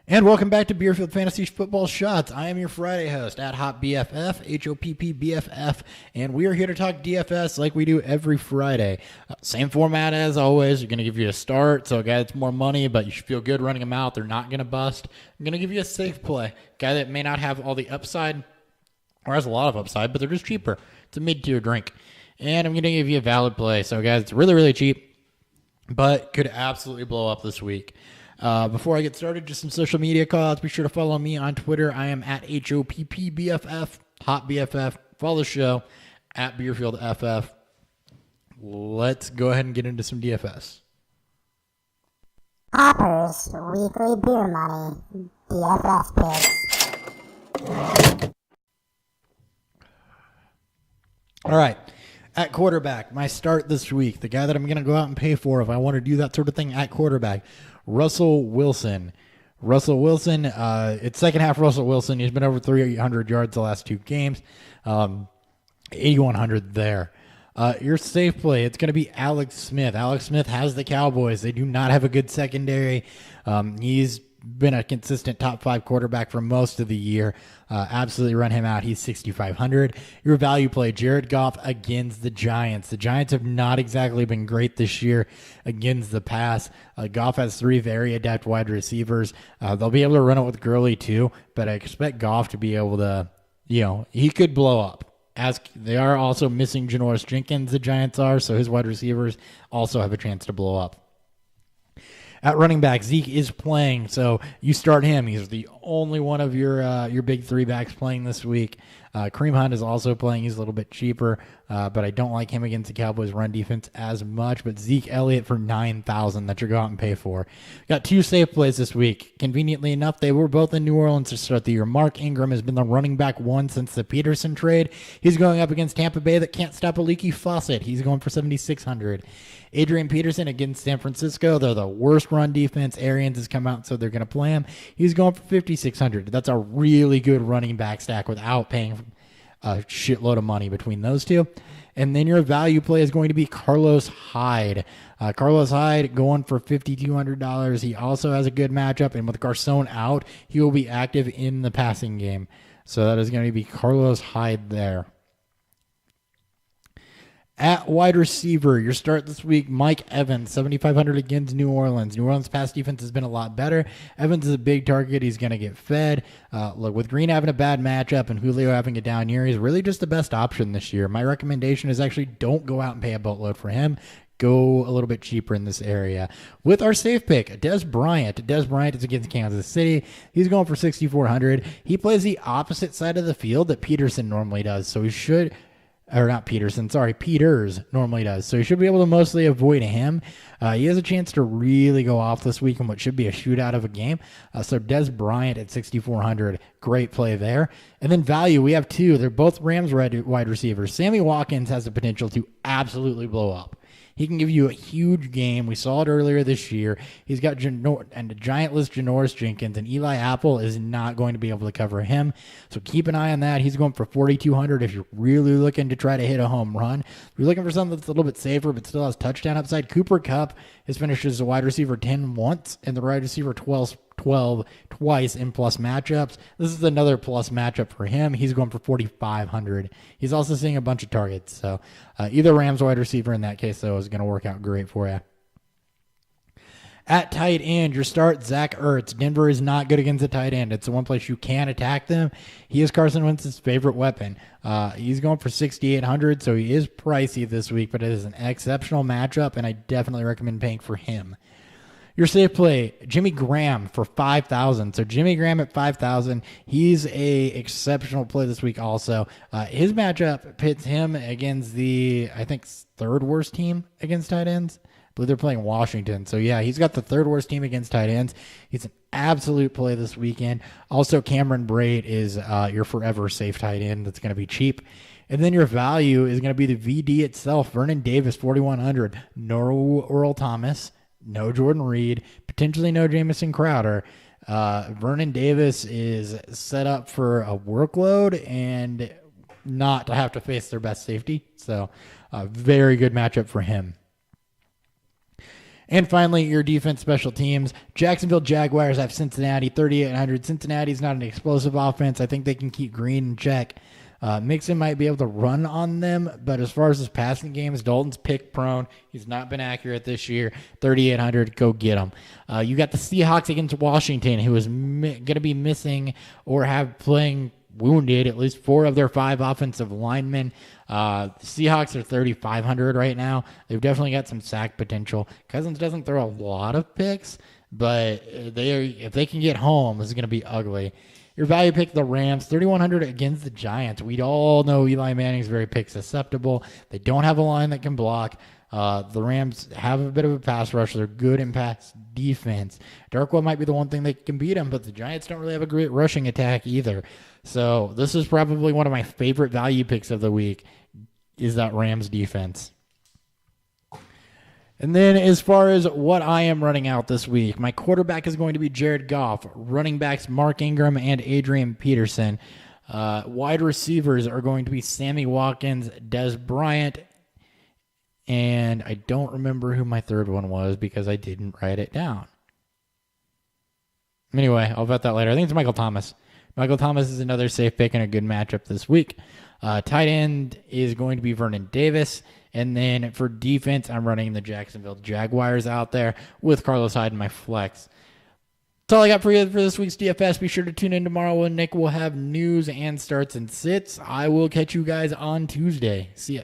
And welcome back to Beerfield Fantasy Football Shots. I am your Friday host at HoppBFF, HOPPBFF, and we are here to talk DFS like we do every Friday. Same format as always. We're going to give you a start, so a guy that's more money, but you should feel good running them out. They're not going to bust. I'm going to give you a safe play. Guy that may not have all the upside, or has a lot of upside, but they're just cheaper. It's a mid-tier drink. And I'm going to give you a valid play. So, guys, it's really, really cheap, but could absolutely blow up this week. Before I get started, just some social media calls. Be sure to follow me on Twitter. I am at HOPPBFF, HotBFF. Follow the show at BeerfieldFF. Let's go ahead and get into some DFS. Hopper's Weekly Beer Money DFS picks. All right. At quarterback, my start this week, the guy that I'm going to go out and pay for if I want to do that sort of thing at quarterback, Russell Wilson. It's second half Russell Wilson. He's been over 300 yards the last two games, 8,100 there. Your safe play, it's going to be Alex Smith. Alex Smith has the Cowboys. They do not have a good secondary. He's been a consistent top 5 quarterback for most of the year. Absolutely run him out. He's 6,500. Your value play, Jared Goff against the Giants. The Giants have not exactly been great this year against the pass. Goff has 3 very adept wide receivers. They'll be able to run it with Gurley too, but I expect Goff to be able to, he could blow up. As they are also missing Janoris Jenkins, the Giants are, so his wide receivers also have a chance to blow up. At running back, Zeke is playing, so you start him. He's the only one of your big 3 backs playing this week. Kareem Hunt is also playing. He's a little bit cheaper, but I don't like him against the Cowboys' run defense as much. But Zeke Elliott for $9,000 that you're going out and pay for. Got 2 safe plays this week. Conveniently enough, they were both in New Orleans to start the year. Mark Ingram has been the running back 1 since the Peterson trade. He's going up against Tampa Bay that can't stop a leaky faucet. He's going for $7,600. Adrian Peterson against San Francisco. They're the worst run defense. Arians has come out, so they're going to play him. He's going for $5,600. That's a really good running back stack without paying a shitload of money between those two. And then your value play is going to be Carlos Hyde. Carlos Hyde going for $5,200. He also has a good matchup, and with Garcon out, he will be active in the passing game. So that is going to be Carlos Hyde there. At wide receiver, your start this week, Mike Evans, $7,500 against New Orleans. New Orleans' pass defense has been a lot better. Evans is a big target. He's going to get fed. Look, with Green having a bad matchup and Julio having a down year, he's really just the best option this year. My recommendation is actually don't go out and pay a boatload for him. Go a little bit cheaper in this area. With our safe pick, Des Bryant. Des Bryant is against Kansas City. He's going for $6,400. He plays the opposite side of the field that Peterson normally does, so he should... Or not Peterson, sorry, Peters normally does. So you should be able to mostly avoid him. He has a chance to really go off this week in what should be a shootout of a game. So Des Bryant at $6,400, great play there. And then value, we have 2. They're both Rams wide receivers. Sammy Watkins has the potential to absolutely blow up. He can give you a huge game. We saw it earlier this year. He's got a giant-less Janoris Jenkins, and Eli Apple is not going to be able to cover him. So keep an eye on that. He's going for $4,200 if you're really looking to try to hit a home run. If you're looking for something that's a little bit safer but still has touchdown upside, Cooper Kupp has finished as a wide receiver 10 once and the wide receiver 12 twice in plus matchups. This is another plus matchup for him. He's going for $4,500. He's also seeing a bunch of targets. So either Rams wide receiver in that case, though, is going to work out great for you. At tight end, your start, Zach Ertz. Denver is not good against the tight end. It's the one place you can attack them. He is Carson Wentz's favorite weapon. He's going for $6,800, so he is pricey this week, but it is an exceptional matchup, and I definitely recommend paying for him. Your safe play, Jimmy Graham for $5,000. So Jimmy Graham at $5,000. He's a exceptional play this week also. His matchup pits him against the, I think, 3rd worst team against tight ends. I believe they're playing Washington. So, yeah, he's got the 3rd worst team against tight ends. He's an absolute play this weekend. Also, Cameron Brate is your forever safe tight end that's going to be cheap. And then your value is going to be the VD itself. Vernon Davis, $4,100. No Earl Thomas. No Jordan Reed, potentially no Jamison Crowder. Vernon Davis is set up for a workload and not to have to face their best safety. So, very good matchup for him. And finally, your defense special teams. Jacksonville Jaguars have Cincinnati 3,800. Cincinnati's not an explosive offense. I think they can keep Green in check. Mixon might be able to run on them, but as far as his passing games, Dalton's pick prone. He's not been accurate this year. 3,800, go get him. You got the Seahawks against Washington, who is going to be missing or have playing wounded at least 4 of their 5 offensive linemen. Seahawks are 3,500 right now. They've definitely got some sack potential. Cousins doesn't throw a lot of picks, but if they can get home, this is going to be ugly. Your value pick, the Rams, 3,100 against the Giants. We all know Eli Manning's very pick susceptible. They don't have a line that can block. The Rams have a bit of a pass rush. They're good in pass defense. Darkwa might be the one thing that can beat them, but the Giants don't really have a great rushing attack either. So this is probably one of my favorite value picks of the week, is that Rams defense. And then as far as what I am running out this week, my quarterback is going to be Jared Goff. Running backs Mark Ingram and Adrian Peterson. Wide receivers are going to be Sammy Watkins, Des Bryant, and I don't remember who my third one was because I didn't write it down. Anyway, I'll bet that later. I think it's Michael Thomas. Michael Thomas is another safe pick and a good matchup this week. Tight end is going to be Vernon Davis. And then for defense, I'm running the Jacksonville Jaguars out there with Carlos Hyde in my flex. That's all I got for you for this week's DFS. Be sure to tune in tomorrow when Nick will have news and starts and sits. I will catch you guys on Tuesday. See ya.